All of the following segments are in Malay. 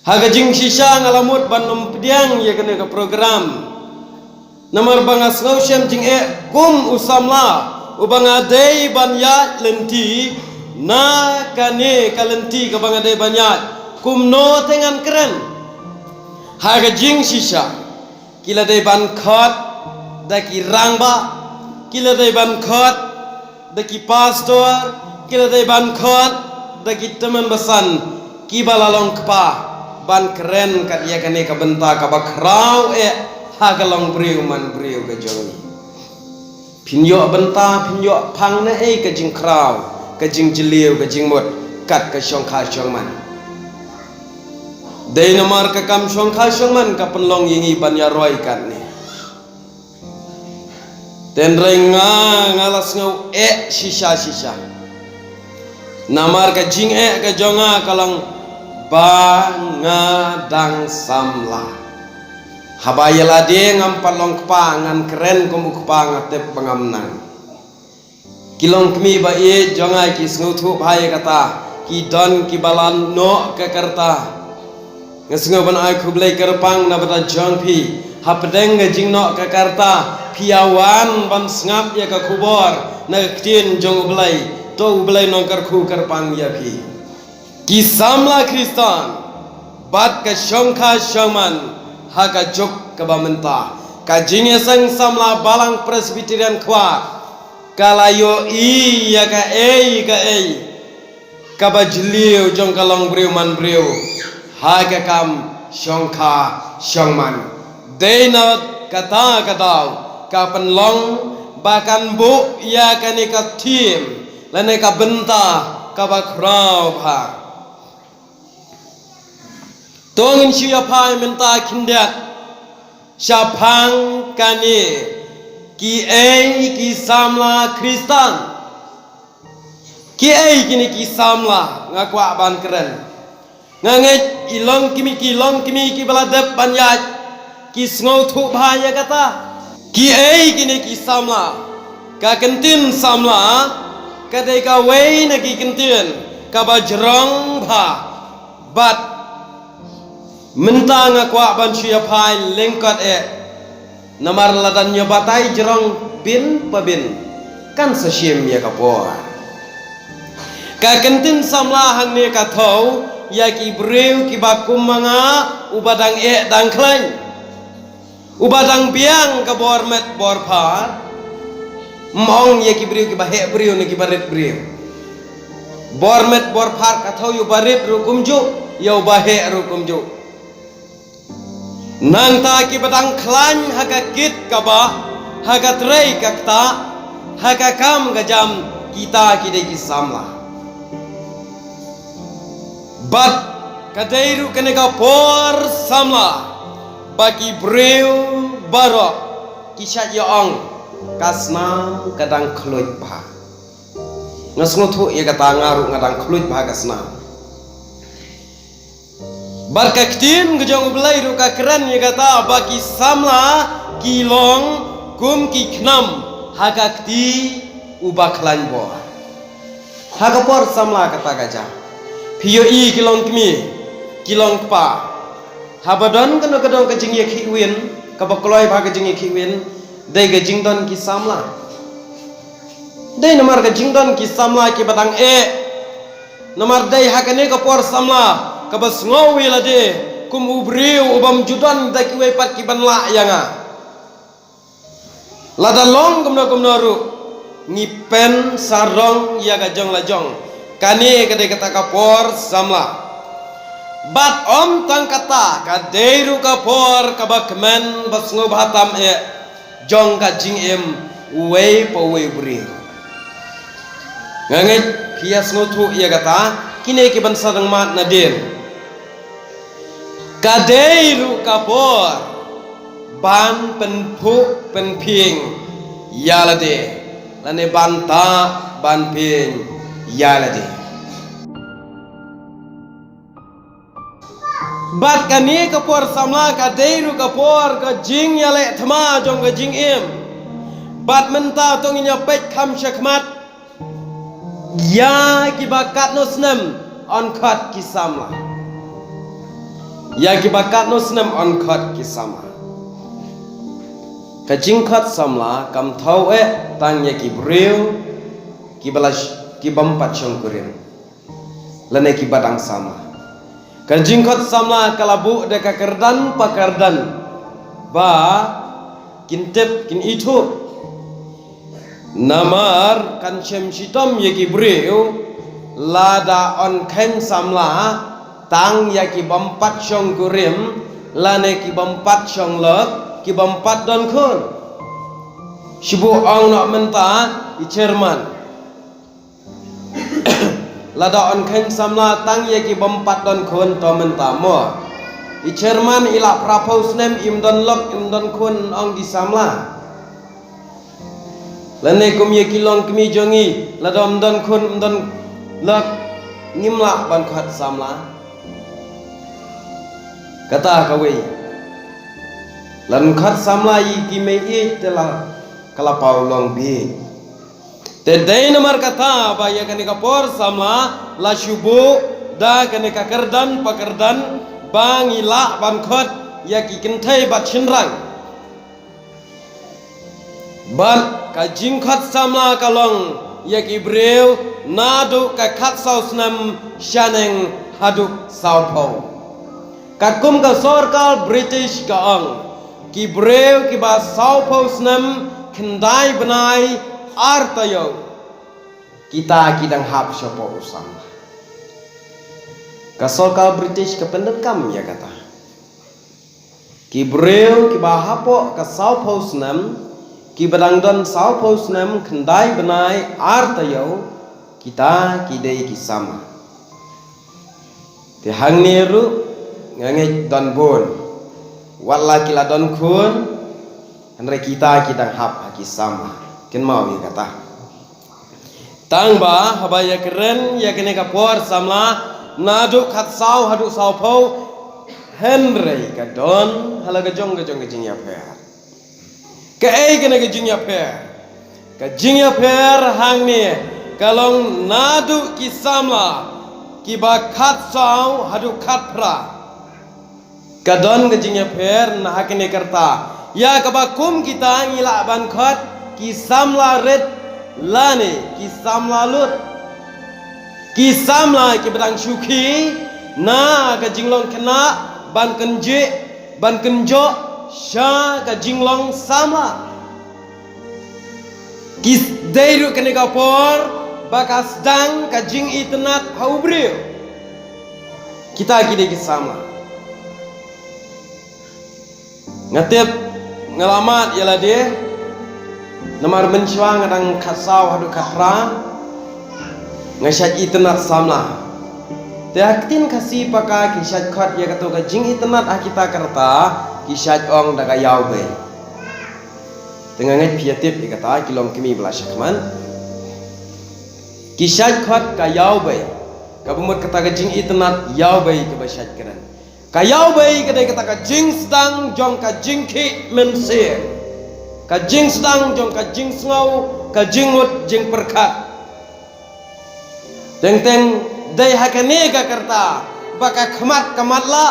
Haga jing shisha ngalamut ban nompidiang ya kene ke program. Namar bangas ngausyam jing kum usamla ubang adai ban ya lenti na kane kalenti ke bang adai ban ya kum no tengan keren. Haga jing shisha kila dai ban khot daki rangba kila dai ban khot daki pastor kila dai ban khot daki teman besan kibalalong kepa ban keren kat ia kene ka benta ka bakrau hagalong briu man briu ka joi pinyo benta pinyo phang na ka jing krau ka jing jeliu ka jing mot kat ka syong kha syong man dei namar ka kam syong kha syong man ka penlong yingi ban ya roi kat ni ten renga ngalas ngau shisha namar ka jing ka jonga kalang bangadang samla habayala de ngam palong kepangan keren komu kepang atep pengamnang kilong kemi ba jongai ki sngutu bhai kata ki don ki balan no ke kerta ngesngo ban ai kublai kerpang na bata jong pi hapdeng ngajing no ke kerta piawan ban ngap ya ka kubor na tin jong ublai to ublai no kerku kerpang ya pi Kisamla Kristan bat ka syongkha syongman haka jok ka bamenta ka jinge sang samla balang presbyterian kwa kalayo ya ka ka bajliu jong kalong briu man briu haka kam syongkha syongman deina kata ka penlong bakan bu ya ka ni ka tim lane ka benta ka bakrau bha Tongin siya pa menta kindat syapang kani ki samla Kristan ki kini ki samla ngakwa ban keren nganget ilong kimi ki baladep banyat ki sngo thu bhaya kata ki kini ki samla ka kentin samla kadai ka wei na ki kentin ka bajrong bha bat Menta ngakwa ban syia pai lengkot namar ladan nyobatai jerong bin pabin kan sesyim ya kapor ka kentin samla hang ne ka thau ya ki breu ki bakum manga ubadang dang klain ubadang biang ka bor met bor pha mong ya ki breu ki bahe breu ne ki baret breu bor met bor pha ka thau yu baret rukum ju yo bahe rukum ju nang ta ki badang klan haga kit kaba haga trei kakta haga kam gajam kita ki de ki samla bat kadairu kene ka por samla baki breu baro kisat yo ong kasna kadang khluit bha ngasngu ye kata ngaru ngadang khluit bha kasna Barkaktin gejong belai ruka keren ya kata baki samla kilong kum ki knam hagakti ubaklan bo hagapor samla kata gajah piyo kilong kmi kilong pa habadon keno kedong kejing ye khiwin kabakloi bha kejing ye khiwin dei gejing don ki samla dei namar kejing don ki samla ki batang namar dei hakane kapor samla kabas ngowi lade kum ubriu ubam judan daki we pat ki ban la yanga lada long kumno ru ngipen sarong ya gajong lajong kane kade kata kapor samla bat om tang kata kadeiru kapor kabakmen bas ngobhatam jong ka jing we po we briu nganget kias ngotu ya kata kine ki ban sarang mat nadir kadeiru kapor ban penpu penping yalade lane banta ban ping yalade bat kani kapor samla kadeiru kapor ka jing yale thama jong ka jing bat menta tonginya pek kham syakmat ya ki bakat nosnem on khat ki samla ya ki bakat no snam on khot ki sama ka jing khot samla kam thau tang ya ki breu ki balash ki bampat chong kurin lane ki badang sama ka jing khot samla kalabu de ka kerdan pakardan ba kin tep kin itu namar kan chem shitom ya ki breu lada on khen samla tang ya ki bampat chong kurim lane ki bampat chong lek ki bampat don khun shibu ong nak menta i chairman lada on khen samla tang ya ki bampat don khun to menta mo i chairman ila prapos nem im don lok im don khun ong di samla lane kum ye ki long kmi jongi lada om don khun im don lek ngimla ban khat samla kata kawai lan khat samla yi ki me i tela kala paulong bi te dei namar kata ba ya kane kapor samla la shubu da kane ka kerdan pakerdan bang ila ban khat ya ki kinthai bat chinrang ban ka jing khat samla kalong ya ki breu nadu ka khat sau snam shaneng hadu sau pho kakum ka sorkal British ka ang ki breu ki ba sau pos nam kendai benai artayo kita kidang hap sopo usam ka sorkal British ka pendekam ya kata ki breu ki ba hapo ka sau pos nam ki badang don sau pos nam kendai benai artayo kita kidai ki sama te hang neru ngange don bon wala kila don kun andre kita kidang hap haki sama ken mau ya kata tang ba haba ya keren ya kene kapor samla nadu khat sau hadu sau pho henry ka don hala ga jong ke jing ya per ka ei kene ke jing ya per ka jing ya per hang ni kalong nadu ki samla ki ba khat sau hadu khat pra kadon gejingnya per nah hakene kerta ya kabakum kita ngila ban khat ki samla red lane ki samla lut ki samla ki bedang syuki na ka jinglong kena ban kenje ban kenjo sha ka jinglong samla ki deiru kene kapor bakas dang ka jing itnat haubreu kita kide ki samla ngatip ngalamat ialah dia namar mencuang ngadang kasau hadu katra ngasyat itnat samla teaktin kasih pakai kisyat khat ya katu ka jing itnat akita kerta kisyat ong daga yau be tengah ngat piatip ya kata kilom kimi belasakman kisyat khat ka yau be kabumut kata ka jing itnat yau be ke basyat keran kayau bayi kedai kata ka jing sedang jong ka jing ki mense ka jing sedang jong ka jing sngau ka jing mut jing perkat teng teng dai hakane ka kerta baka khamat la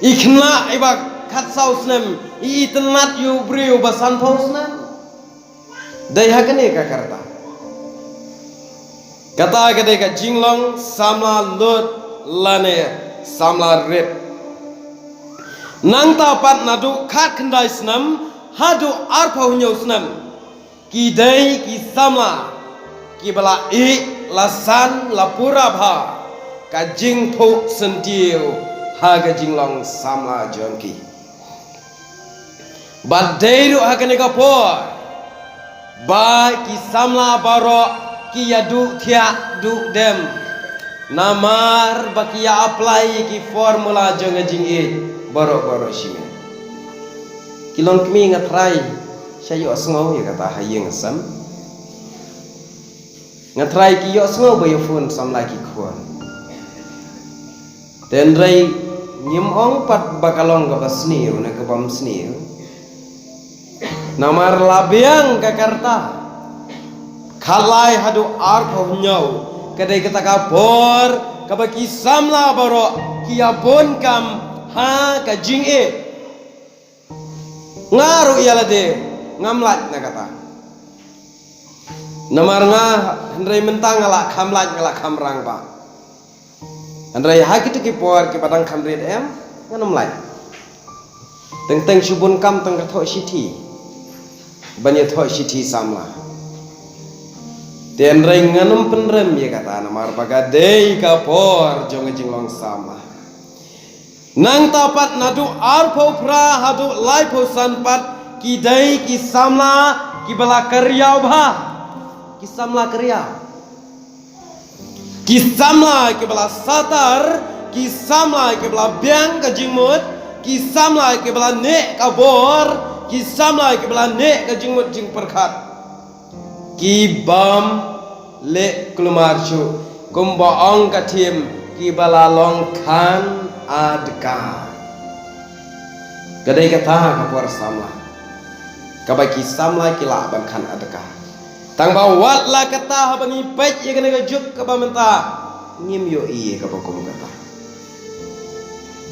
ikhna iba khat sausnem I tenat yu briu basan pausnem dai hakane ka kerta kata kedai ka jinglong samla lut lane samla rep nang tapat nadu khat khandai snam hadu arpau nyau snam ki dai ki samla ki bala I lasan lapura bha ka jing pho sentiu ha ga jinglong samla jongki badairu hakane ka po ba ki samla baro ki yadu thia du dem namar bakia apply ki formula jonga jing e boro shime kilon kmi ngatrai sayo asngau ya kata hayeng sam ngatrai ki yo asngau bayo phone sam lagi khon tenrai nyim ong pat bakalong ka basniu na ka bam sniu namar labiang ka karta khalai hadu ar nyau kadai kata kapor kabaki samla baro kia bon kam ha ka jing e ngaru ialah de ngamlat na kata namar nga hendrai mentang ala kamlat ngala kamrang ba hendrai haki tu ki por ki padang kamrit em nganum lai teng subun kam teng ka tho siti banyak tho siti samla den rai nganum penrem ye kata namar baga dei ka por jong jinglong sama nang tapat nadu arpo pra hadu laipo sanpat ki dei ki samla ki bala karyau bha ki samla karyau ki samla ki bala satar ki samla ki bala biang ka jingmut ki samla ki bala ne ka bor ki samla ki bala ne ka jingmut jing perkhat ki bam le klumarchu kumba ong ka tim ki bala long khan adka kadai kata ka por samla ka ba ki samla ki la ban khan adka tang ba wat la kata ha bangi pet ye kana ka juk ka ba menta ngim yo i ka ba kum kata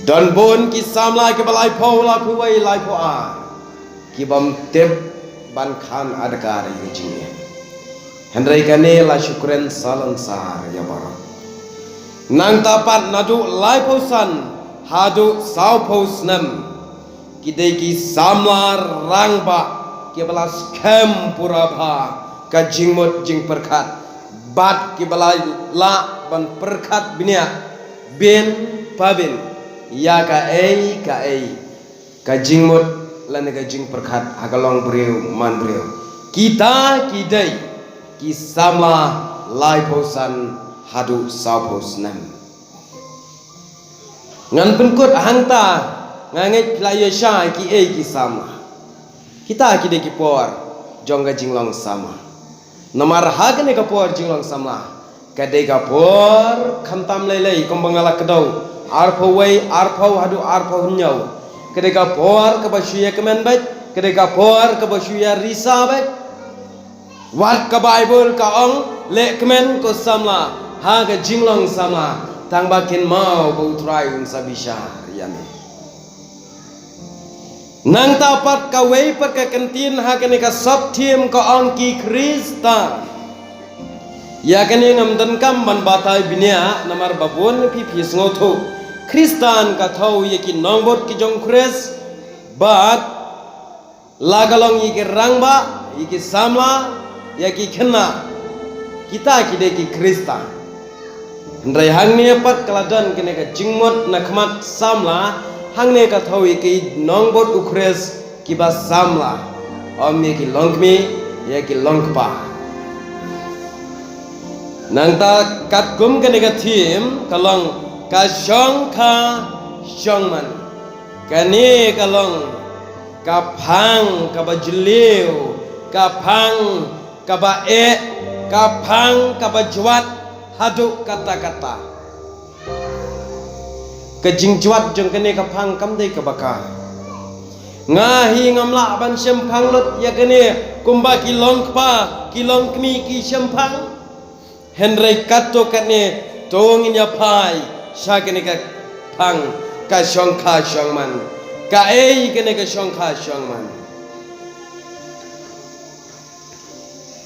don bon ki samla ki balai pho la ku wai lai pho a ki bam tep ban khan adka re jing hendrai kane la syukran salan sar ya barak nang tapat nadu lai pho san hadu sau pho snam ki dei ki samla rang ba ki bala scam pura bha ka jingmot jing perkhat bat ki balai la ban perkhat binia ben pabin ya ka ei ka jingmot lan ka jing perkhat agalong breu man breu kita ki dei ki samla lai pho san hadu saupos nam ngan penkut hangta nganget playa sha ki ki sama kita ki de ki por jongga jinglong sama namar hag ne ka por jinglong sama ka de ka por khamtam lei kombangala kedau arpho wai arpho hadu arpho nyau ka de ka por ka basuya kemen bat ka de ka por ka basuya risa bat wat ka bible ka ong le kemen ko samla ha ka jinglong sama tang bakin mau bau trai un sabisha yame nang tapat ka wei pat ka kantin ha ka ne ka sab thiem ka ong ki krista ya ka ne ngam dan kam ban batai binia namar babon pi sngoto kristan ka thau ye ki nongbot ki jong kres bat lagalong yi ki rangba yi ki samla ya ki khenna kita ki de ki krista Ndrai hang ni pat kaladan kene ka jingmot nakmat samla hang ne ka thawi ki nongbot ukres ki ba samla om ye ki longmi ye ki longpa nang ta kat gum kene ka thim kalong ka shong kha shongman kane kalong ka phang ka ba jleu ka phang ka ba e ka phang ka ba jwat hadu kata-kata kejingjuat jeng kene kapang kamdei kabaka ngahi ngamla ban sempang lot ya kene kumba kilong pa kilong kmi ki sempang henry kato kene tongin ya pai sha kene ka pang ka shongkha shongman ka ei kene ka shongkha shongman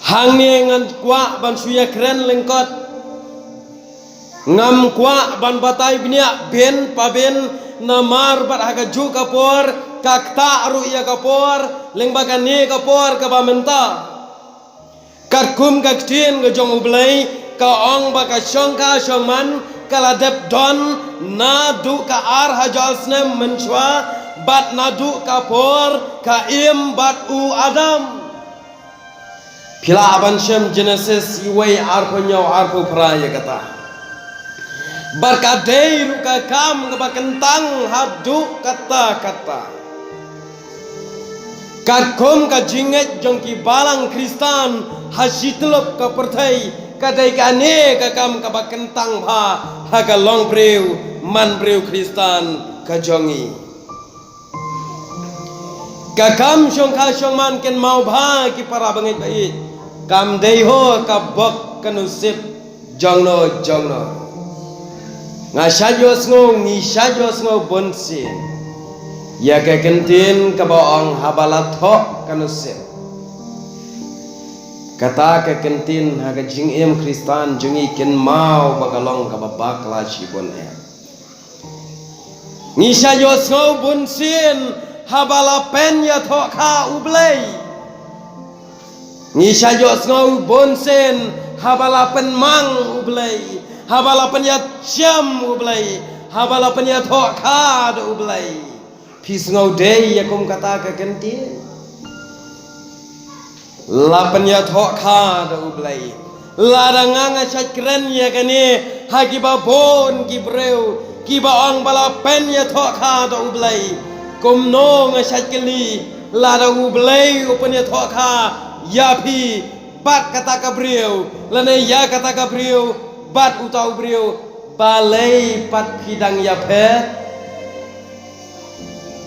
hang ne ngan kwa ban suya kren lengkot ngam kwa ban batai binia ben paben namar bat haga ju kapor kakta aru ya kapor lengbaga ne kapor ka bamenta kakum kaktin ga jong ublai ka ong ba ka shongka shongman kala dep don na du ka ar hajal snem menchwa bat na du kapor ka im bat u adam pila aban shem genesis iwai arpo nyau arpo praya kata barkadei ruka kam ngabakentang hadu kata-kata kakum ka jinget jongki balang kristan hasitlop ka pertai kadai kane ka kam ka bakentang bha haga long breu man breu kristan ka jongi ka kam shongkha shongman ken mau bha ki para bangit bait kam dei ho ka bok kanusip jongno nga syajos ngo ngi syajos ngo bonsin ya ke kentin ka baong habalat ho kanusin kata ke kentin ha ka jing kristan jungi ken mau bagalong ka babakla shibon ngi syajos ngo bonsin habala pen ya tho kha ublei ngi syajos ngo bonsin habala pen mang ublei habala penya jam ublai habala penya thokha do ublai phis ngau dei yakum kata ka kenti la penya thokha do ublai la ranganga chakren ya kane hagiba bon gibreu kiba ang bala penya thokha do ublai kumno nga chakli la do ublai upenya thokha ya phi bat kata ka breu lane ya kata ka breu bat utau brio balai pat pidang ya phe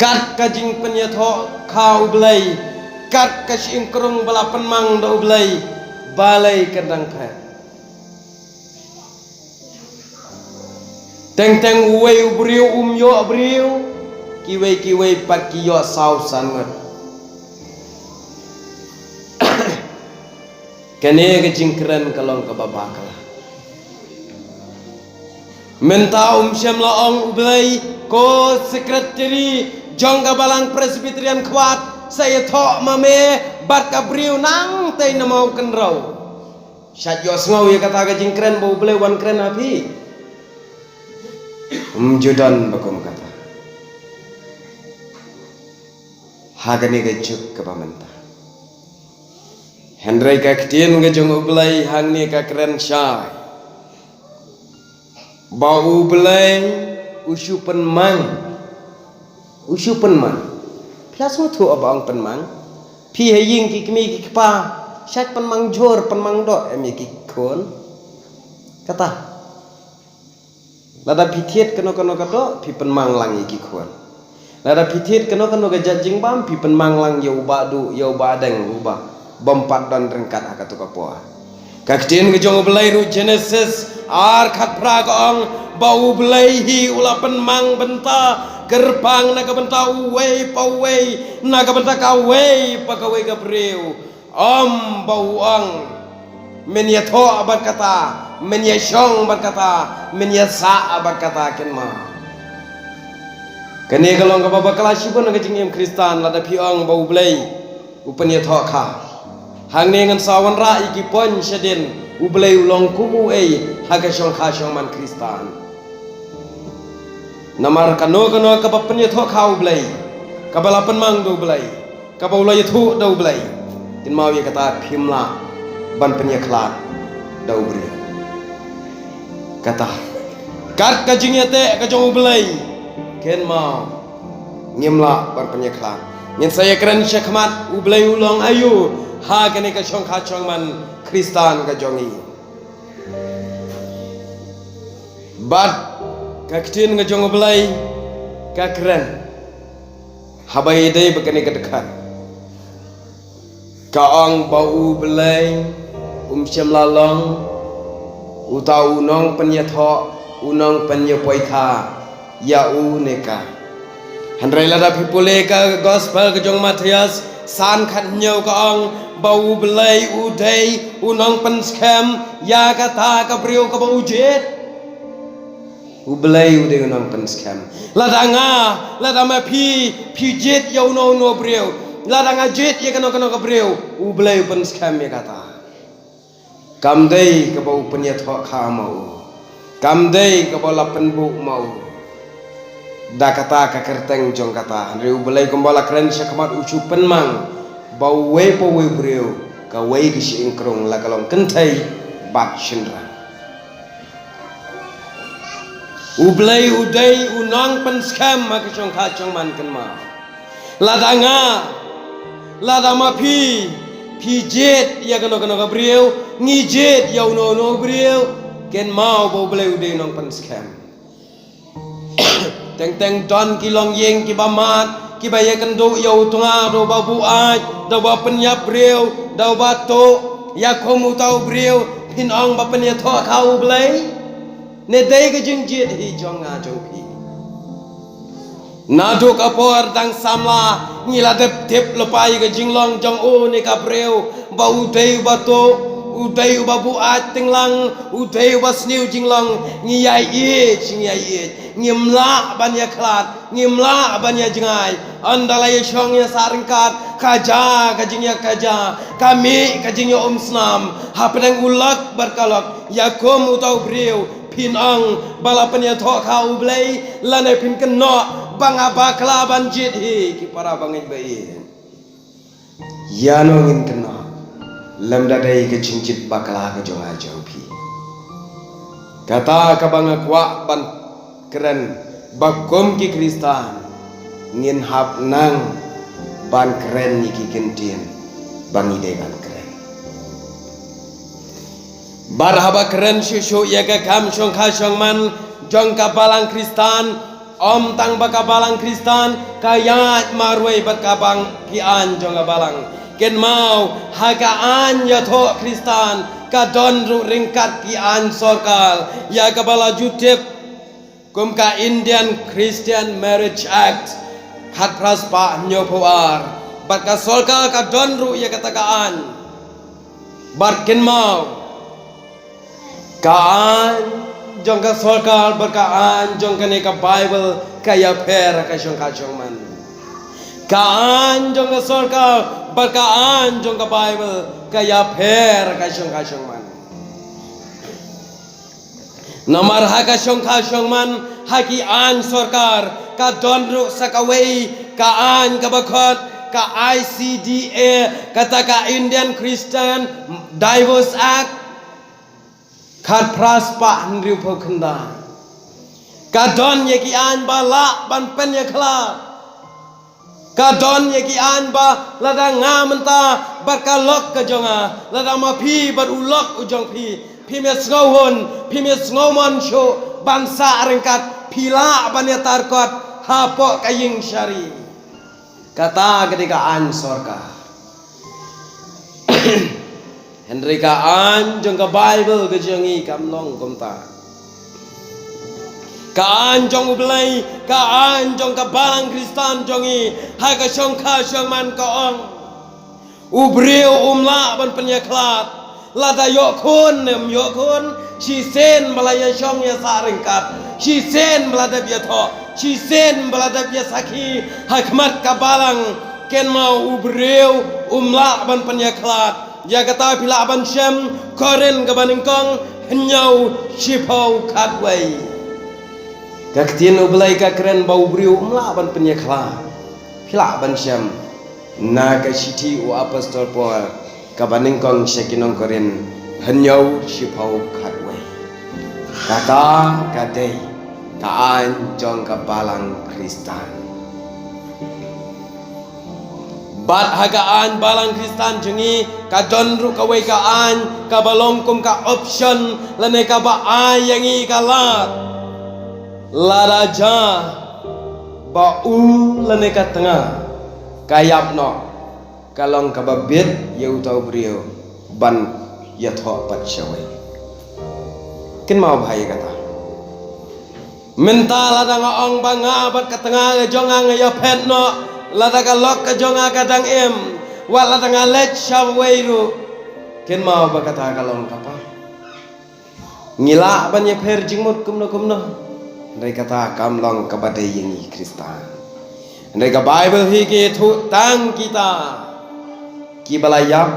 kat kajing penyatho khau blai kat kasing krung bala penmang do blai balai kendang phe teng teng uwe brio yo brio kiwe pat ki yo sau sangat kene kajing keren kalong ka babakala menta syam laong ublai ko sekretari jongga balang presbyterian kuat saya thok mame bat kabriu nang tei namau kenrau syat yo ngau ya kata ka jingkren bo ublai wan kren api judan bakum kata hagani ga juk ka pamenta Henry ka ktien ga jong ublai hangni ka kren syai bau belai usu penmang plus mu thu abang penmang pi haying ki kmi ki pa syat penmang jor penmang do emi ki kon kata lada pithiet keno kato pi penmang lang ki kon lada pithiet keno ga jajing bam pi penmang lang yo ba du yo ba deng uba bompat dan rengkat akatu kapoa kaktin ngejong belai ru Genesis ar khat pra gong bau belai hi ulapan mang benta gerbang naga benta uwe pawe naga benta kawe pakawe gabreu bau ang menya tho abat kata menya syong abat kata menya sa abat kata ken ma kene galong ka baba kelas pun naga jingem kristan lada piong bau belai upanya tho kha hang ne ngan sawan ra iki pon seden ublei ulong kumu haga syong kha syong man kristan namar kano ka bapnya tho kha ublei ka balapan mang do ublei ka baulai thu do ublei tin mau ye kata phimla ban penya khlat do ubri kata kat ka jingyate ka jong ublei ken mau ngimla ban penya khlat nyen saya keren syakmat ublei ulong ayu ha kene ka chong kha chong man kristan ka jongi bat ka ktin ka jong belai ka keren habai dei bekene ka dekat ka ong bau belai syam lalong utau nong penyatho unong penyapoi kha ya u neka handrai lada pipule ka gospel ka jong Matias san khat nyau ka ong bau belai udai unong pen scam ya kata ka brio ka bau jet ubelai udai unong pen scam lada ma pi jet ya uno brio lada nga jet ya kano ka brio ubelai pen scam ya kata kam dei ka bau pen ya tho kha mau kam dei ka bau lapen bu mau da kata ka kerteng jong kata andre ubelai kumbala keren syakmat ucu penmang bau we po we brio ka we ki si ingkrong la kalong kentai bat chendra ublai udai unang pen scam ma ki chong kha chong man ken ma lada ma pi jet ya kano ka brio ngi jet ya no brio ken mau bau ublai udai unang pen scam teng don kilong yeng ki bamat ki baye kendo yo tunga do babu aj do ba penyap brio do ba to ya komu tau brio pin ong ba penya tho khau blai ne dai ke jing jit hi jong nga jong pi na duk apor dang samla ngila dep lepai ke jing long jong o ne ka breu ba u dei ba to udai uba buat tinglang udai uba sniu jinglang ngiyai ngimla banya klat ngimla banya jengai andalai shongnya saringkat kaja kajingnya kaja kami kajingnya snam hapedang ulak berkalak yakum utau briu pinang balapanya thok kau blai lanai pin kenok banga bakla banjit hi ki para bangit bai yano ngin kenok lam dadai ke cincit bakala ke jong ajong pi kata kabanga kwa ban keren bakom ki kristan ngin hap nang ban keren ni ki kentien bangi de ban keren bar haba keren shu ya ka kam shong kha shong man jong ka balang kristan om tang baka balang kristan kayat marwai bat kabang ki an jong ka balang ken mau hagaan ya tho kristan ka don ru ringkat ki an sorkal ya ka bala jutep kum ka Indian Christian Marriage Act khat praspa nyopoar bat ka sorkal ka don ru ya katakaan bar ken mau kaan jong ka sorkal berkaan jong ka ne ka Bible ka ya per ka jong ka jong man kaan jong ka sorkal berkaan jong ka Bible kaya per ka syong man namar ha ka syong man haki an sorkar ka donru sakawei ka an ka bakot ka ICDA kata ka Indian Christian Divorce Act khat praspa ndriu phokhnda ka don ye ki an bala ban pen ye khla kadon ye ki an ba lada ngamenta barkalok ka jonga lada ma phi bar ulok ujong phi mes ngawon phi mes ngomon sho bangsa rengkat phila banya tarkot hapo kaying syari kata ketika an sorka Hendrika an jong ka Bible ke jongi kamlong komta kaan jong ublai kaan jong ka balang kristan jongi ha ka shong kha shong man ka ong ubriu umla ban penyaklat lada yok kun nem yok kun si sen balaya shong ya saringkat si sen balada bia tho si sen balada bia sakhi hakmat ka balang ken mau ubriu umla ban penyaklat ya kata bila ban syam koren ka baningkong henyau sipau khatwai kaktian ublai ka keren bau briu umla ban penyakla pila ban syam na ka siti u apostol Paul ka baningkong syakinong koren henyau sipau khatwai kata kadai kaan jong ka balang kristan bat hagaan balang kristan jengi ka donru ka wei kaan ka balongkum ka option lane ka ba ayangi ka lat laraja bau lane ka tengah kayap no kalong ka babit yau tau brio ban ya tho pat syawai ken mau bahaya kata minta lada ngaong banga bat ka tengah jonga ya pet no lada ka lok ka jonga kadang em wa lada ngalet syawai ru ken mau ba kata kalong kapa ngila ban ya per jingmut kumno Ndai kata kamlong kabadai yengi Kristan. Ndai ka Bible hiki thu tang kita. Ki balayap.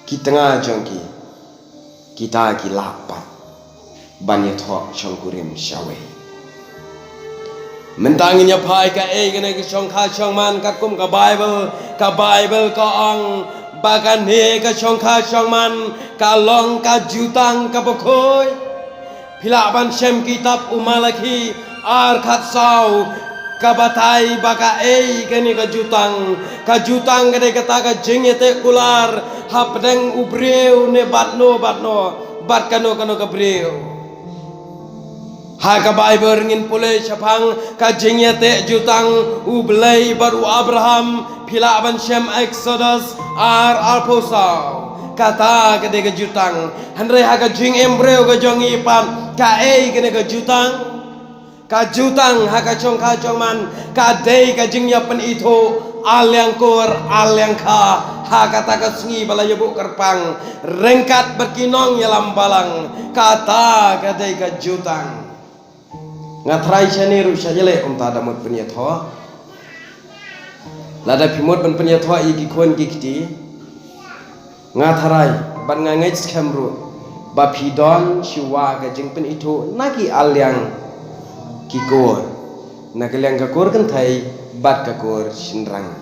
Ki tengah jongki. Kita ki lapat. Banyak thok syongkurim syawai. Mentanginya pai ka kena ki syong kha syong man ka kum ka Bible ka ong bagan he ka syong kha syong man ka long ka jutang ka bokoy. Pila ban syam kitab umalaki ar khat sau kabatai baka kani kajutang kade kata ka jengete kular hapdeng ubreu ne batno bat kano ka breu ha ka Bible ngin pule syapang ka jengete jutang ublei baru Abraham pila ban syam Exodus ar alposau kata ke de jutang handre ha ka jing embreo ke jong ipan ka ke jutang ka jutang ha ka chong man ka dei ka jing ya pen itu alyang kor alyang ka ha kata ka sungi bala yebu kerpang rengkat berkinong ya lambalang kata ka dei ka jutang ngatrai chani ru sajale tada mut punya tho lada pimut ban punya tho iki kon gikti ngatrai ban ngangai skamru ba pidon shiwa ka jing pen itu naki alyang kikor nak liang kakor kan thai bat kakor sinrang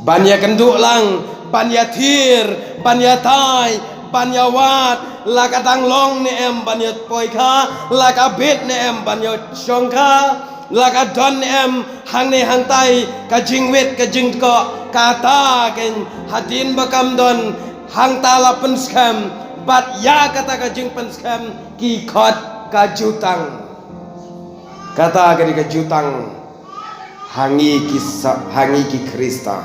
banya kenduk lang banya thir banya thai banya wat lakatang long ne em banya poika lakabet ne em banya shongka lakadon ne em hang ne hang tai ka jingwet ka jingko kata ken hadin bakam don hang tala pen skam bat ya kata ka jing pen skam ki khot ka jutang kata ke jutang hangi ki Kristen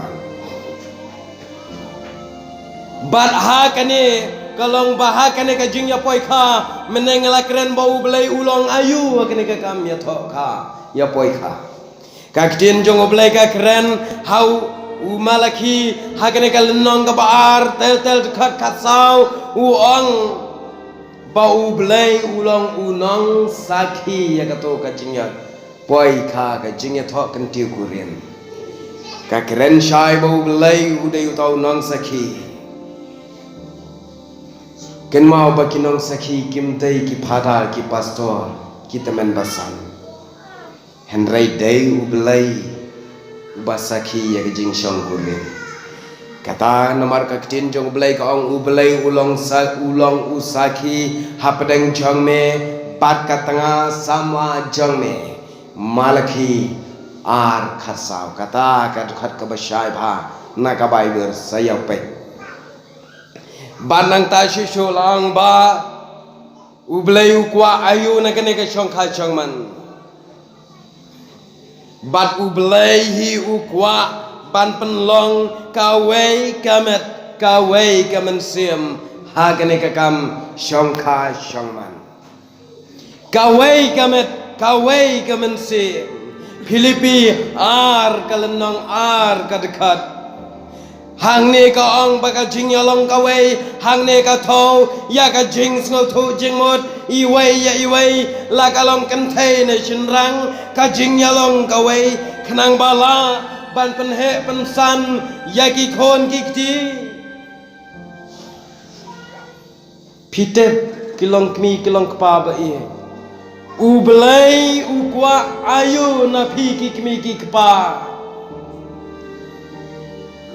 bat ha kane kalong baha kane ka jing ya poika menengala keren bau belai ulong ayu kane ka kam ya thoka ya poika ka ktin jong belai ka keren hau umalaki ha kane ka lenong ka baar tel khat sau uong bau belai ulang unang sakhi ya kato kajingya poi kha kajingya tho kan tiu kurin ka keren shai bau belai udai utau nang sakhi ken mau bakinong sakhi kimtai ki phada ki pastor ki temen basan henrai dei ubelai ubasakhi ya kajing shong kurin kata nomor kaktin jong belai ka ong ubelai ulong usaki hapadeng jong me pat ka tanga sama jong me malaki ar khasau kata ka khat ka basai bha na ka bai ber sayau pe banang ta shisho lang ba ubelai ukwa ayu na kene ka chong kha chong man bat ubelai hi ukwa ban penlong kawai kamen sim hagane kakam shongka shongman kawai kamen sim Filipi ar kalenong ar kadekat hang ne ka ong baka jing yalong kawai hang ne ka tho ya ka jing sngo thu jing mot iwai la kalong kan thai ne chinrang ka jing yalong kawai khnang bala ban penhe pensan yaki kon kikti pitep kilong kmi kilong kpa ba i ubelai ukwa ayu na pi kikmi kikpa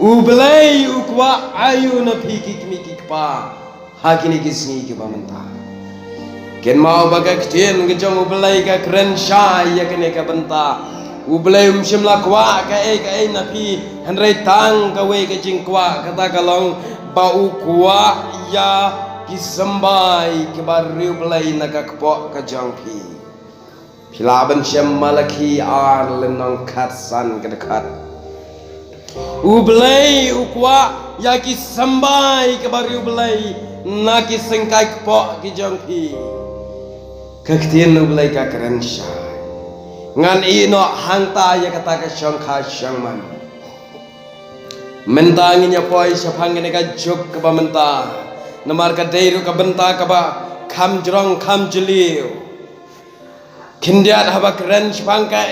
ubelai ukwa ayu na pi kikmi kikpa hakini kisni ki bamenta ken mau bagak tien ngejong ubelai ka kren shai yakene ka benta ubelai shimla kwa ka na pi hanrei tang ka we ka jing kwa kata kalong bau kwa ya kisambai ke bariu belai na ka kpo ka jang pi pilaban shem malaki ar lenong khat san ka dekat ubelai ukwa ya kisambai ke bariu belai na ki sengkai kpo ki jang pi kaktin ubelai ka keren sha ngan ino hangta ya kata ka shongkha shangman mentangin ya poi sapangin ka juk ka bamenta namar ka deiru ka benta ka ba kham jrong kham jliu kindiat haba keren sapangka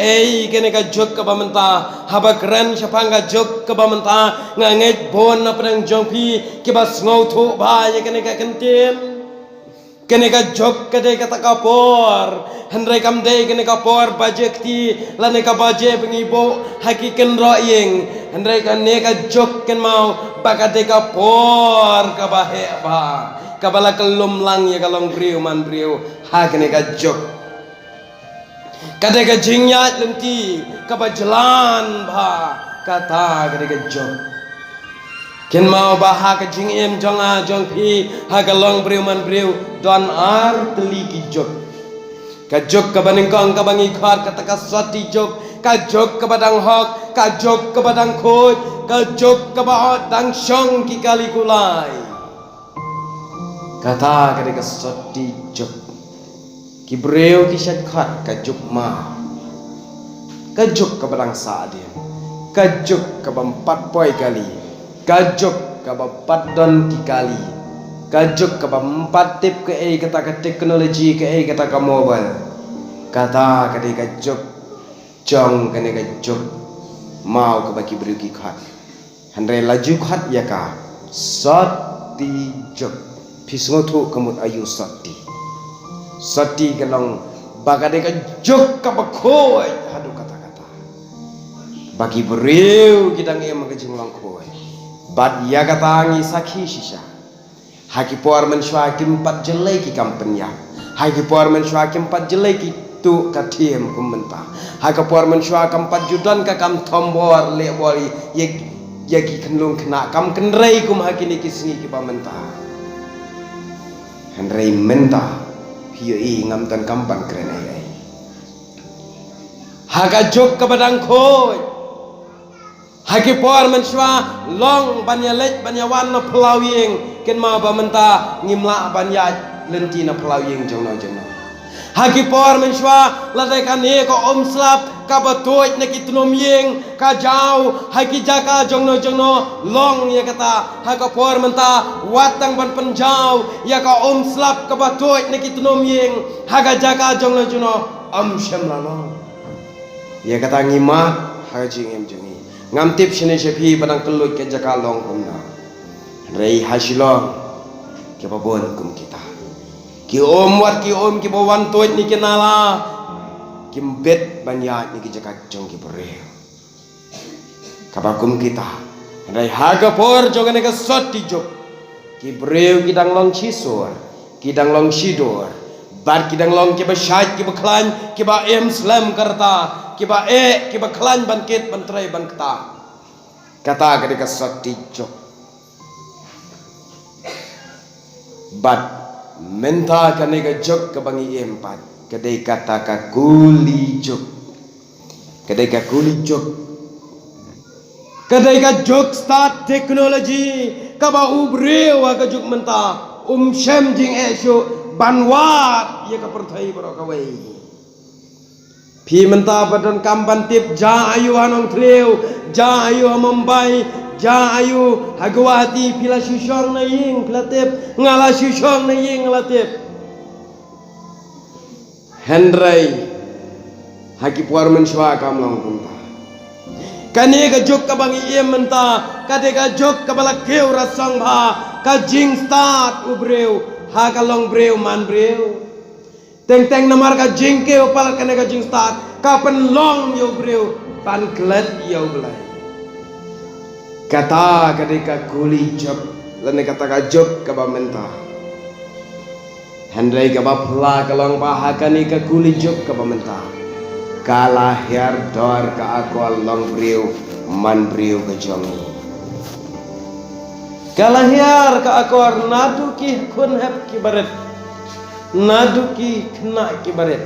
kene ka juk ka bamenta haba keren sapangka juk ka bamenta nganget bon na prang jongpi ki bas ngau thu ba ya kene ka kentim kene ka jok kade kata kapor handrai kam dei kene kapor bajekti lane ka baje bengibo hakiken royeng handrai ka ne ka jok ken mau bakade kapor ka bahe ba kabala kelum lang ya kalong briu man briu ha kene ka jok kade ka jingya lenti ka bajalan ba kata kade ka jok ken mau baha ka jing em jong a jong pi ha ka long briu man briu don ar teli ki jok ka jok ka baning kong ka bangi khar ka taka swati jok ka jok ka badang hok ka jok ka badang khoi ka jok ka ba dang shong ki kali kulai kata kadika soti jok ki breu ki shat khat ka juk ma ka juk ka barang sa dia ka juk ka bampat poi kali ka juk ka bampat don ki kali ka juk ka bampat tip ke kata ka teknologi ke kata ka mobile kata kadika juk jong kene ka juk mau ka baki breu ki khat handre laju khat ya ka soti jok pisngo thu kamut ayu soti soti kalong bagade ka jok ka bakhoi hadu kata-kata bagi breu kidang em ka jinglang khoi bad ya kata ngi sakhi shisha haki por men shwa kim pat jelai ki kampanya haki por men shwa kim pat jelai ki tu ka thiem kumenta haki por men shwa kam pat judan ka kam thombor le bori ye ki khnlung khna kam kenrei kum hakini kisni ki pamenta henrei menta hiyo ngam tan kampan kren ai haga jok ka badang khoi haki por men shwa long banya lech banya wan na plawing ken ma pamenta ngimla banya lenti na plawing jongno haki por men shwa la dai kan e ko om slap ka batoi na kitnom yeng ka jau haki jaka jongno long ya kata haka por menta watang ban penjau ya ka om slap ka batoi na kitnom yeng haka jaka jongno am shamlano ya kata ngima hajing em jengi ngam tip shine shepi badang kelut ke jaka long komna rei hasilong ke babon kum kita ki om wat ki om ki bawan toit ni kenala kimbet banyak ni jakat jong ki breu kabakum kita dai haga por jong ne ka soti jok ki breu ki dang long chisor ki dang long sidor bar ki dang long ki ba shait ki ba khlan ki ba em slam karta ki ba ki ba khlan ban ket ban trai ban kata ka soti jok bat menta kane ka jok ka bangi empat kadai kata ka kuli jok kadai ka kuli jok kadai ka jok start teknologi ka ba ubreu ka jok menta shem jing esho banwat ye ka perthai baro ka wei phi menta badan kamban tip ja ayu anong thleu ja ayu mumbai ja ayu hagwati pila shushong na ying platep ngala shushong na ying latep Henry haki puar men shwa kam long punta kane ka jok ka bangi em menta kade ka jok ka bala keu rasang bha ka jing start ubreu ha ka long breu man breu teng namar ka jing keu pal kane ka jing start ka pen long yo breu pan klet yo blai kata kade ka kuli jok lane kata ka jok ka ba menta Henry ka bapla kalong bahakani ka kuli jok ka pamenta kala her dor ka aku long breu man breu ka jongi kala her ka aku nadu ki kun hep ki baret nadu ki kena ki baret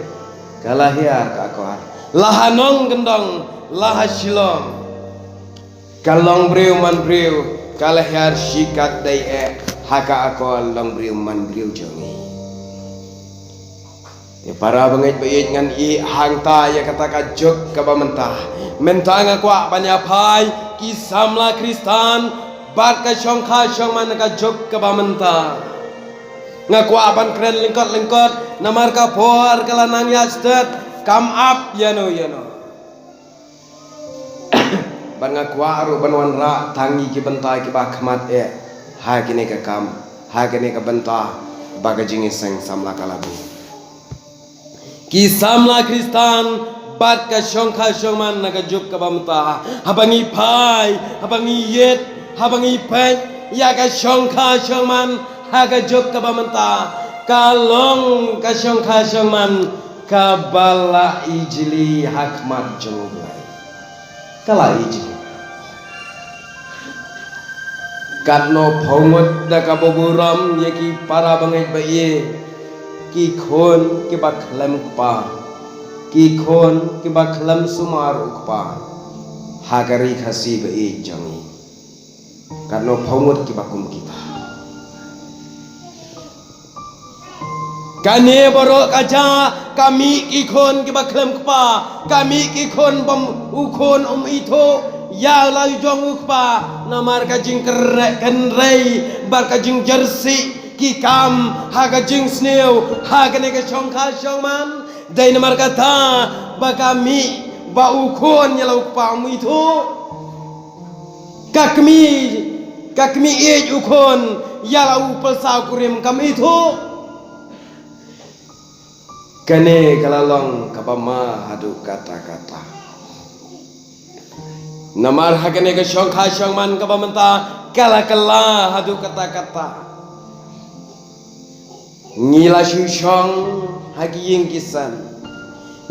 kala her ka aku lahanong gendong lah silong kalong breu man breu kala her shikat dai haka aku long breu man breu jongi para bangit bait ngan hang ta ya kata ka jok ka ba menta nga kwa banya phai ki samla kristan bat ka shong kha shong man ka jok ka ba menta nga kwa ban kren lingkot namar ka por kala nang ya stet come up yano ban nga kwa ru banwan ra tangi ki benta ki ba khmat ha kine ka kam ha kine ka benta bagajing sang samla kalabu ki samla kristan bat ka shongkha shongman naga juk ka bamta habangi phai habangi yet habangi pen ya ka shongkha shongman haga juk ka bamta kalong ka shongkha shongman ka bala ijli hakmat jonglai kala ijli katno phongot da ka boburam ye ki para bangai baye ki khon ki bakhlam pa ki khon ki bakhlam sumar ukpa hagari khasi be jangi karno phongot ki bakum kita Kane borok aja kami ikon kiba klem kpa kami ikon bom ukon itu ya layu jong ukpa namar kajing kerek kenrei bar kajing jersey kikam ha kajing snew ha kane ka chongka chongman dai namar kata ba kami ba ukon ya lau ukpa itu kakmi ukon ya lau pelsa kurim kami itu kane kalalong kapama hadu kata-kata namar hakane ke syongkha syongman kapamenta kala hadu kata-kata ngila syusyong hagi ying kisan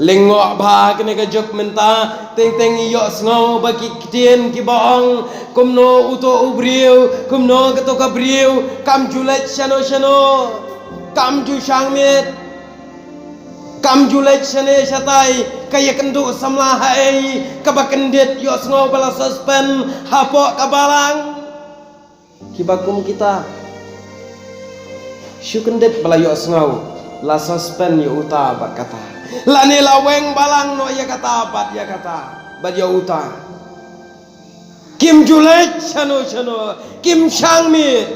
lengok bah hakane ke jok menta teng iyo sngo bagi kitien ki baong kumno uto ubriu kumno ketoka briu kam julet shano kam ju shangmet kam julet shane shatai kaya kendu samla hai kabakendit yo sngo bala suspen hapok kabalang kibakum kita syukendit bala yo sngo la suspen yo uta bat kata lani laweng balang no ya kata bat ya kata bat yo uta kim julet shano kim shangmit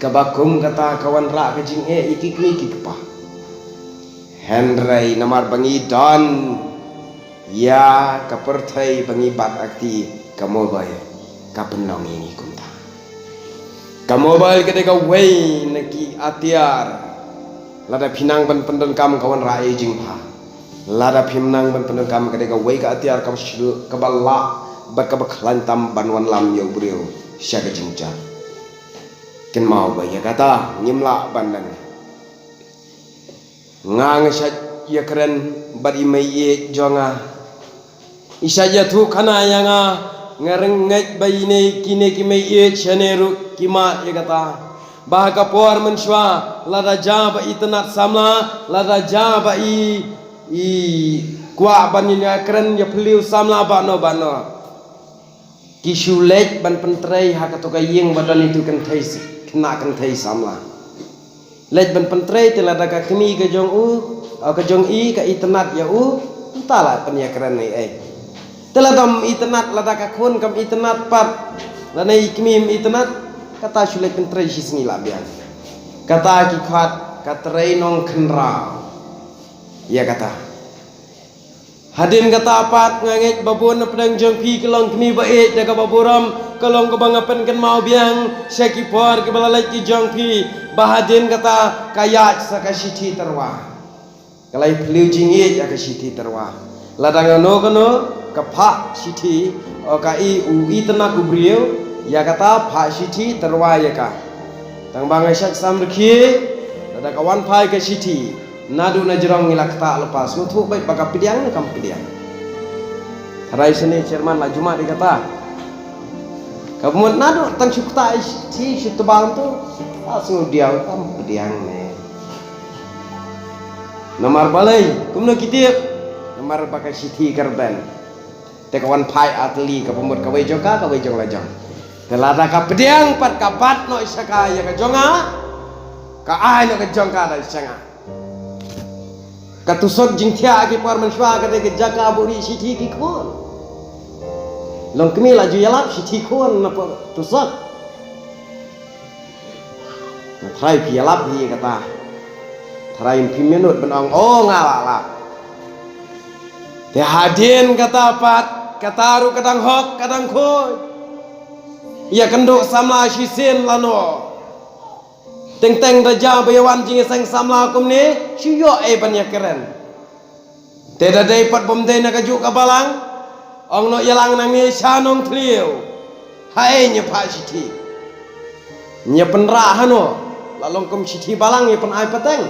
kabakum kata kawan ra kajing ikikmi kikpa Henry namar bangi don ya kaperthai bangi bat akti kamobile kapenong ini kunta kamobile ketika wei neki atiar lada pinang ban pendon kam kawan rai jingpa lada pinang ban pendon kam ketika wei ka atiar kam kaballa bat kabaklantam banwan lam yo brio syaga jingja ken mau ba ya kata ngimla bandang ngang sat ya keren bari mai jonga isaja tu kana yanga ngarengek bayine kine ki mai chaneru kima ya kata bah kapor menswa lada jaba itnat samla lada jaba i kwa baninya keren ya peliu samla bano kisulek ban pentrei hakatoka yeng badan itu kan thai kena kan thai samla lej ban pentrei telada ka kemi ka jong ka jong i ka itnat ya entahlah penya keren ni teladam itnat lada ka khun kam itnat pat lanai kemi itnat kata sulek pentrei sisngi labian kata ki khat katrei nong khenra ya kata hadin kata pat ngangek babon pedang jong pi kelong kemi bae daga baburam kalong kebangapan kan mau biang syakipor ke balalai ki jong pi bahadin kata kaya sakashiti terwa kalai peliu jingit akashiti terwa ladang no kapha siti o kai ui tenak ubriu ya kata pha siti terwa ya ka tang bangai syak samrki lada kawan pai ke siti nadu najrong ngilak ta lepas mutu baik baka pidiang kam pidiang harai sini chairman la jumat dikata kamu nadu tang syukta si syutbang tu langsung dia kam pidiang ne nomor balai kumno kitip nomor pakai siti karban te kawan pai atli ka pemut ka wejong lajong telada ka pidiang pat kapat no isaka ya ka jonga ka ai no ka jongka da isanga katusok jingthia ki par manswa ka de jaka buri siti ki kon long kemi laju yalap siti kon na tusok Thai pi yalap hi kata Thai pi menut benong ngalala te hadin kata pat kataru kadang hok kadang khoi ya kenduk samla shisin lano teng raja bayawan jing sang samla kum ni syiyo banyak keren teda dai pat bomdai na kaju kabalang ong no yalang nang ni shanong tliu hai nya pha siti nya penra hano lalong kum siti balang ya pen ai pateng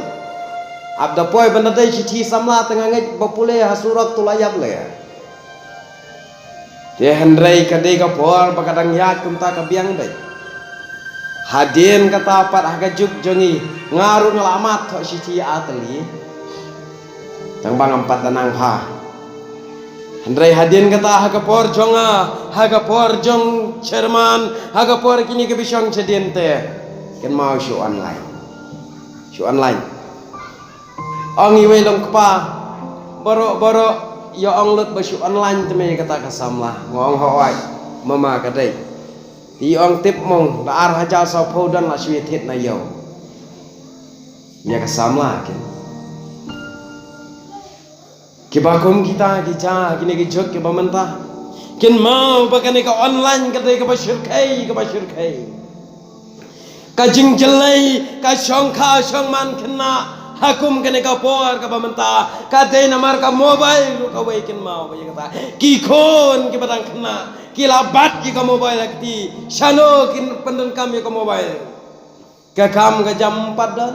abda poi benda dai siti samla tengah ngai bapule hasurat tulayap le dia hendrai kadai ka por bakadang yak kum ta ka biang dai hadin kata pat hagajuk jongi ngaru ngelamat tok siti atli tang bang empat tanang pha hendrai hadin kata hagapor jonga hagapor jong chairman hagapor kini ke bisong cedente ken mau show online shu online ong iwe long kpa boro yo ong lut ba shu online teme kata kasamla ngong hoai mama kadai ti ong tip mong la ar haja sa phodan la shu thet na yo ya kasamla kin kibakum kita kica kini kijok ke bamanta kin mau bakane ka online kadai ka bashirkai ka jingjelai ka shongkha shongman kena hakum kene ka por ka bamanta ka dei namar ka mobile ka wei kin mau ba kata ki khon ki badang kena ki labat ki ka mobile akti shano kin pendon kam ka mobile ka kam ka jam 4 dan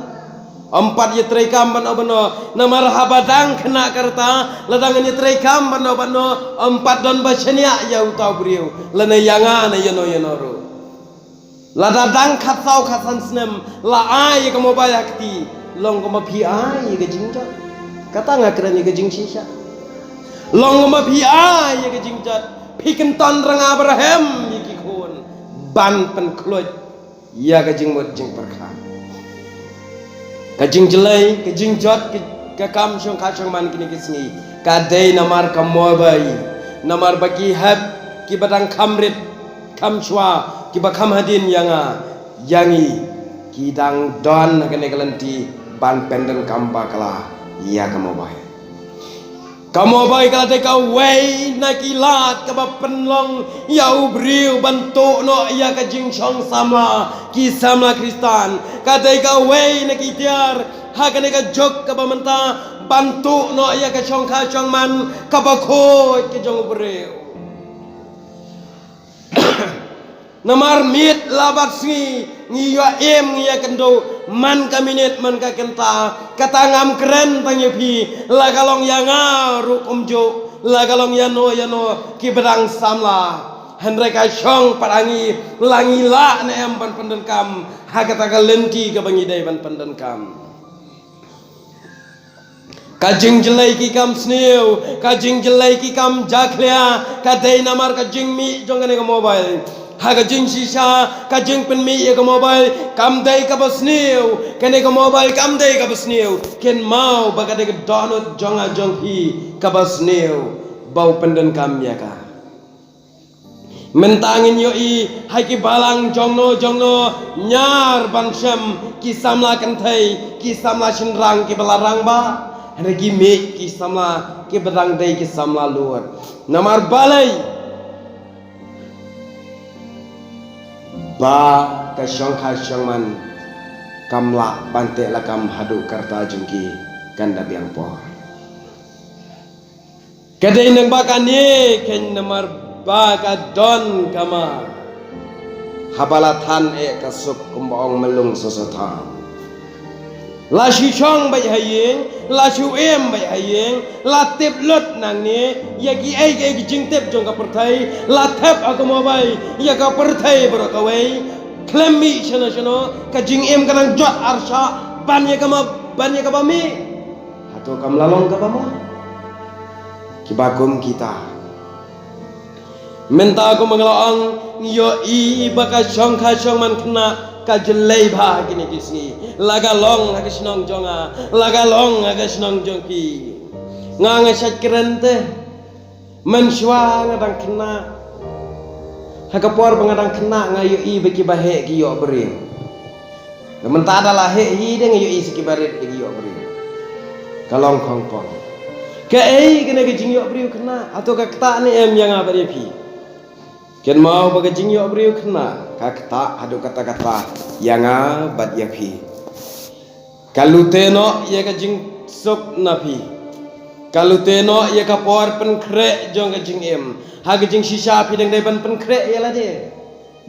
4 ye trai kam ban abano namar habadang kena karta ladang ye trai kam ban abano 4 don bashania ya utau briu lana yanga na yano ro ladang khatsau khatsan snem la ai ka mobile akti long ko ma pi ai ga jingja kata ngakran ga jing shisha long ko ma pi ai ga jingja pikin ton rang abraham yiki khon ban pen kloj ya ga jing mot jing perkha ka jing jelai ka jing jot ka kam shong kha shong man kini kisni ka dei namar ka mobile namar baki hab ki badang khamrit kam shwa ki ba kham hadin yangi ki dang don kene kalanti ban penden kam bakala ya ka mobile kala de ka wei na kilat ka ba penlong ya ubriu bantu no ya ka jing chong sama ki samla kristan ka de ka wei na ki tiar ha ka ne ka jok ka ba manta bantu no ya ka chong kha chong man ka ba kho ki jong ubriu namar mit labat sni ngi yo ya kendo man ka minit man ka kenta kata ngam keren tang yepi la kalong yanga ru umjo la kalong yano ki bedang samla handre ka shong parangi langi la ne em ban penden kam ha kata ka lenti ka bangi dai ban penden kam kajing jelai ki kam sneu kajing jelai ki kam jaklia ka dei namar ka jing mi jongane ka mobile haga jing shisha ka jing pen mi ka mobile kam dei ka basneu kene ka mobile kam dei ka basneu ken mau baga de download jonga jonghi ka basneu bau penden kam ya ka mentangin yo i hai ki balang jongno nyar bansham ki samla kan thai ki samla shinrang ki balarang ba regi me ki samla ki badang dei ki samla luar namar balai ba ka shong kha shong man kamla bante la kam hadu karta jengki kanda biang po kadai nang ba kani ken namar ba ka don kama habalatan e kasuk kumbong melung sosotha la shi chong bai hayeng la shu em bai hayeng la tip lot nang ni ya ki ai ki jing tip jong ka perthai la thap ak mobile ya ka perthai bro ka wei klemi chano ka jing em kanang jot arsha ban ya ka ba mi hato kam lalong ka ba ma ki bagum kita menta ko manglaang yo i baka chong kha chong man kena ka jelai ba kini kisni laga long aga snong jonga laga long aga snong jongki nganga sakrente menshwa ngadang kena hakapor bangadang kena ngayo i beki bahe ki yo beri mentada lah he hi de ngayo i siki baret ki yo beri kalong kongkong ke ei kena ke jing yo beri kena atau ka kta ni em yang abare pi ken mau baga jing yo beri kena ka kta adu kata-kata yang bat ya pi kaluteno ye ka jing sok na pi kaluteno ye ka por pen kre jong ka jing em ha ka jing shisha pi deng dai ban pen kre ye la de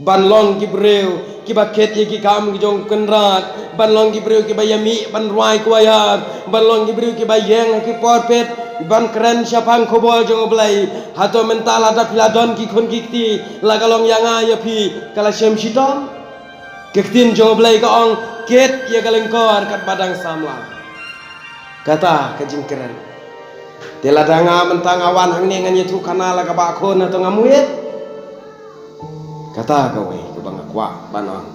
ban long ki breu ki baket ye ki kam ki jong kenrat ban long ki breu ki bayami ban ruai kuaya ban long ki breu ki bayeng ki por pet ban keren syapang kobol jong oblai hato mental ada piladon ki khon kikti la kalong yanga ya pi kala shem shidom kektin jong oblai ka ong ket ye kalengkor kat badang samla kata ka jing keren tela danga mentang awan hang ni ngan yetu kana la ka ba khon atau ngamuyet kata ka wei ke bang kwa banang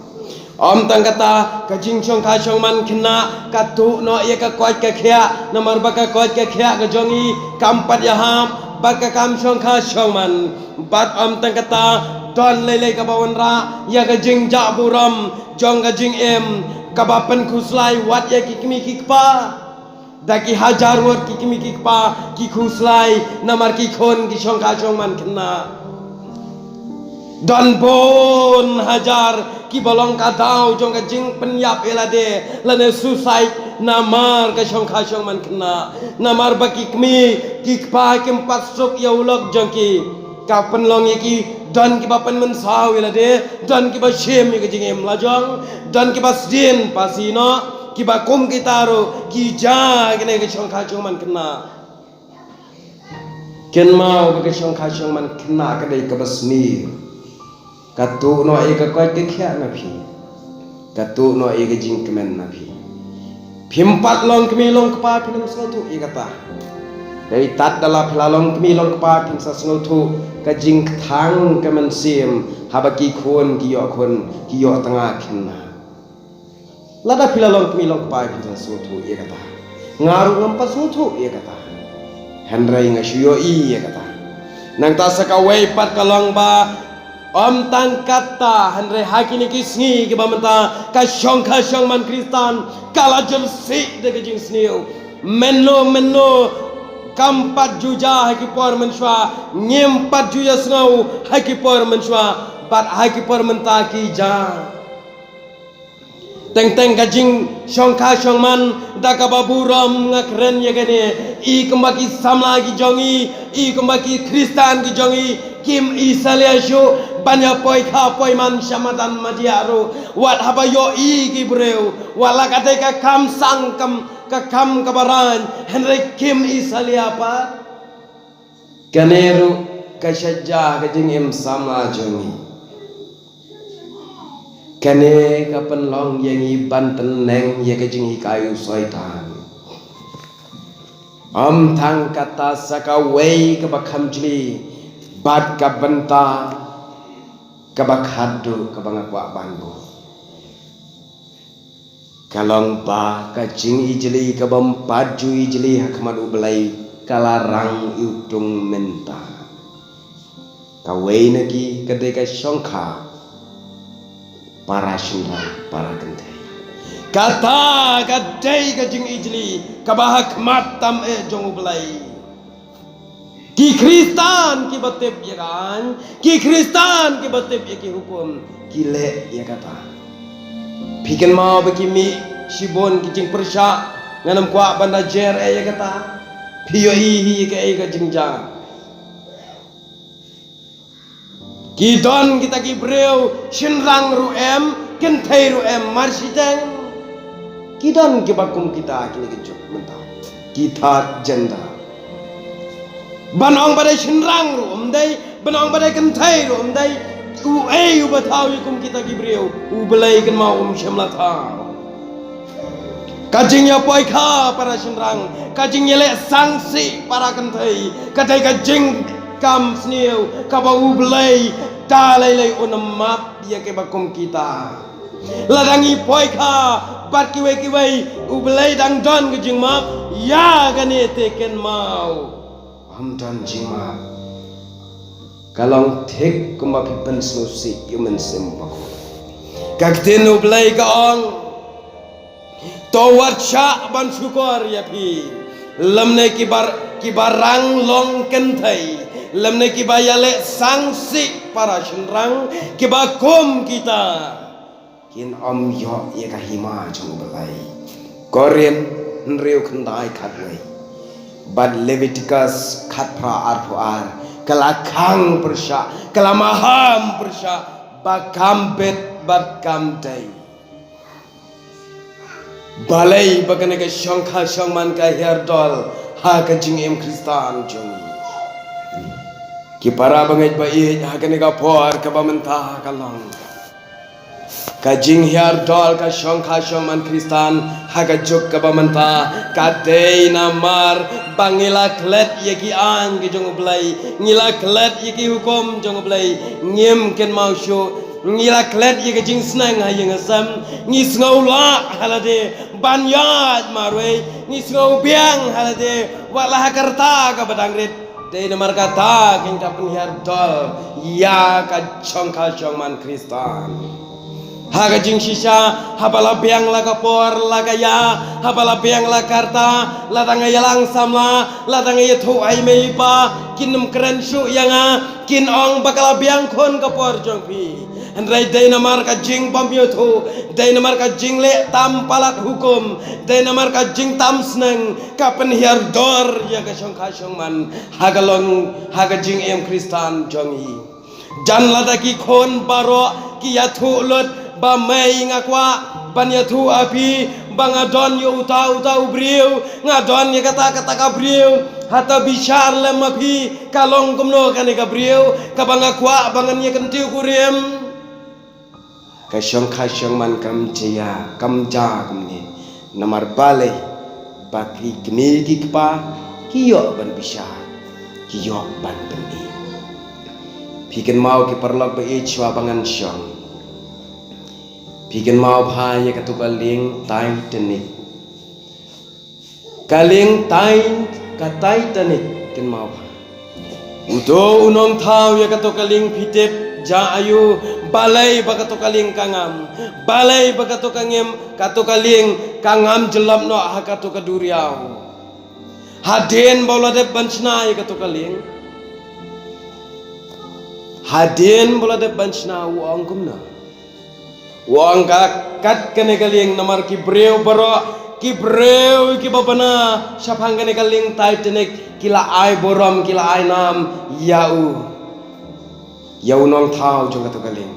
Tang kata ka jing chong ka chong man kena ka tu no ye ka kwat ka khia namar ba ka kwat ka khia ka jongi kampat ya ham ba ka kam chong ka chong man bat tang kata don lele ka bawan ra ya ka jing ja buram jong ka jing em ka ba pen khuslai wat ya ki kimi ki pa daki hajar wat ki kimi ki pa ki khuslai namar ki khon ki chong ka chong man kena don bon hajar ki balong ka dau jong ka jing penyap elade lane suicide namar ka shong kha shong man kena namar ba ki kmi ki pa kim pasuk ya ulok jong ki ka penlong ki don ki ba pen men saw elade don ki ba shem ki jing em la jong don ki ba sdin pasino ki ba kum ki taro ki ja ki ne ka shong kha shong man kena ken mau ka shong kha shong man kena ka dei ka basni katu no ega koi ke khia na phi katu no ega jing kemen na phi phimpat long kmi long kpa phim sa tu ega ta dei tat dala phlalong kmi long kpa phim sa sngo thu ka jing thang kemen sim habaki khon ki yo tanga khinna lada phlalong kmi long kpa phim sa sngo thu ega ta ngaru ngam pa sngo thu ega ta henrai ngasyo i ega ta nang ta saka wei pat kalong ba tang kata henry hakini kisngi ke bamenta ka shong man kristan kala jol si de ke jing sneu menno kampat juja haki por menshwa ngem pat juja snau haki por menshwa bat haki por menta ki ja teng ka jing shong man daka baburam ngakren ye gane I kembaki samla ki jongi I kembaki kristan ki jongi kim isalia shu banyak poi kha poi man syamadan madiaro wat haba yo I ki breu wala kate ka kam sang kam ka kam kabaran henry kim isalia pa kaneru ka syajah ka jing im samla jongi kane ka penlong yang I banten neng ye ka jing I kayu soitan tang kata saka wei ka bakham jli bat ka benta ka bakhadu ka bangakwa banbo kalong ba ka jing ijli ka bampaju ijli hakmat ublai kalarang iutung menta ka wei nagi ka de ka shongkha para shindra para kente kata kadai ka jing ijli ka bahakmat tam jong ublai ki kristan ki batep ya kan ki kristan ki batep ya ki hukum ki le ya kata piken mau bagi mi sibon ki jing persya nganam kwa banda jer ya kata piyo hi ka jing ja ki don kita ki breu shinrang ru em ken thai ru em marsiteng ki don ki bakum kita ki ni juk menta ki that jenda banong badai shinrang ru umdai banong badai ken thai ru umdai u batau yukum kita ki breu u belai ken mau shamla tha kajing ya poi kha para shinrang kajing yele sangsi para ken thai kadai kajing kam sneu ka ba u belai ta lai unamap ya ke bakum kita ladangi poi kha bat kiwe u belai dang don ke jing map ya gane teken mau ham don jing map kalong thik kuma pipen susi human simple kaktin u belai ka ong to warcha ban syukur ya pi lamne kibarang long kenthai lamne kibayale sangsi para shinrang kibakum kita kin om yo ye ka hima jong belai korean nriu khandai khatwei bad leviticus khat pra ar kala khang persya kala maham persya bakam bet bad kam dai balai bagane ke shongkha shongman ka herdol ha ka jing em kristan jong ki para bangai ba I hakane ka por ka bamenta kalong ka jing hiar dol ka shongkha shongman kristan ha ka juk ka bamenta ka dei namar bangila klet ye ki an ki jong blai ngila klet ye ki hukum jong blai ngem ken mau shu ngila klet ye jing snang ha yang asam ngis ngau la halade banyat marwe ngis ngau biang halade wala karta ka badangret dei namar kata king ka penhiar dol ya ka chong man Kristan haga jing shisha habala biang la kapor la kaya habala biang la karta la tanga yalang samla la tanga yathu ai mei pa kinum keren shu yanga kin ong bakala biang khon kapor jong pi andrai dei namar ka jing pam yothu dei namar ka jing le tam palat hukum dei namar ka jing tam sneng ka penhiar dor ya ka shong man haga long haga jing em Kristan jong hi jan la ki khon baro ki yathu lot ba mai ngakwa ban yathu api bangadon yo uta ubriu ngadon ye kata kabriu hata bishar lem api kalong kumno kane kabriu kabangakwa bangan ye kentiu kuriem kasyong man kam jaya kam ja kumni namar bale bakri kni kikpa kiyo ban bishar kiyo ban bendi piken mau ki perlok be ichwa bangan syong Pikin mau bahaya katu kaling Titanic kaling Titanic kin mau bahaya udo unong tau ya katu kaling pitip ja ayu balai ba katu kaling kangam balai ba katu kaling kangam jelap no ha katu kaduriau haden bolade banchna ya katu kaling haden bolade banchna u angkumna Wang kat kene kaling namar ki breu baro ki breu ki babana syapang kene kaling Titanic kila ai borom kila ai nam yau nong thau jong katu kaling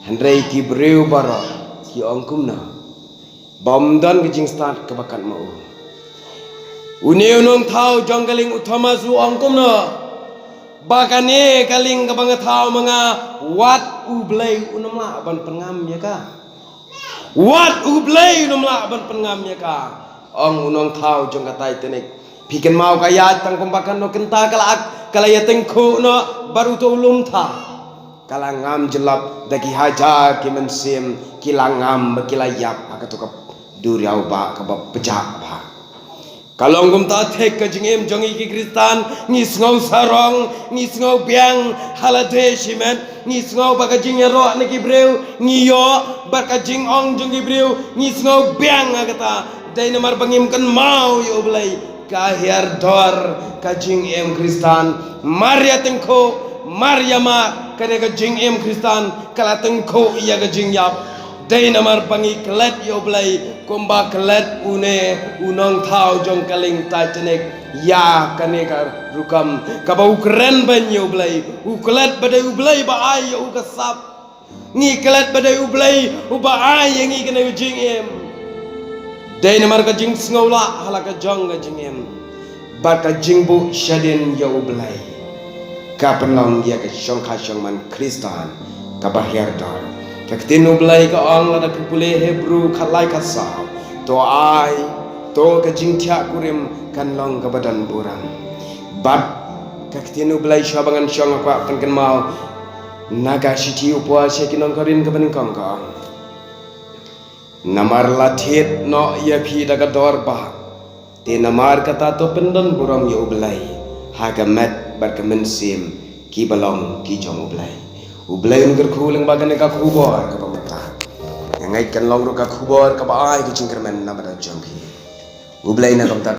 handrei ki breu baro ki ongkumna bomdan ki jing start kebakan mau nong thau jong kaling utama su ongkumna bakane kaling kabang thau mga wat ublay unamla ban pengam ya ka wat ublay unamla ban pengam ya ka ong unong thau jong ka Titanic piken mau kaya tang kumbakan no kenta kala ya tengku no baru to ulum tha kala ngam jelap dagi haja ki mensim kilangam bekilayap akatukap duriau ba ka pejak ba Kalau ngum ta thek ka jingem jongi ki Kristan ngis ngau sarong ngis ngau biang halade shimen ngis ngau ba ka jing ro ne ki breu ngiyo ba ka jing ong jong ki breu ngis ngau biang agata dai namar bangim kan mau yo blai ka hiar dor ka jing em Kristan Maria tengko Mariama ka ka jing em Kristan kala tengko iya ka jing yap dai namar pangi klet yo blai kumba klet une unong thau jong kaling Titanic ya kane ka rukam ka ba ukren ban yo blai uklet badai ublai ba ai yo kasap ngi klet badai ublai uba ai ngi kane jing em dai namar ka jing sngola halaka jong ka jing em ba ka jing bu shaden yo blai ka penong ya ka shong man Kristan ka bahyar dor Kakitinu belai ka ang lada pipule Hebrew kalai kasau to ai to ka jingtia kurim kan long ka badan burang bab kakitinu belai syabangan syong apa kan mau naga siti upwa sekinong karin ka baning kong ka namar lathit no ya phi daga dor ba te namar kata to pendan burang yo belai haga met bar ka mensim ki balong ki jong belai ublay ngar kuling bagan ka kubor ka pamata ngai kan long ro ka kubor ka baai ki cingkermen na bada jongki ublay na kamta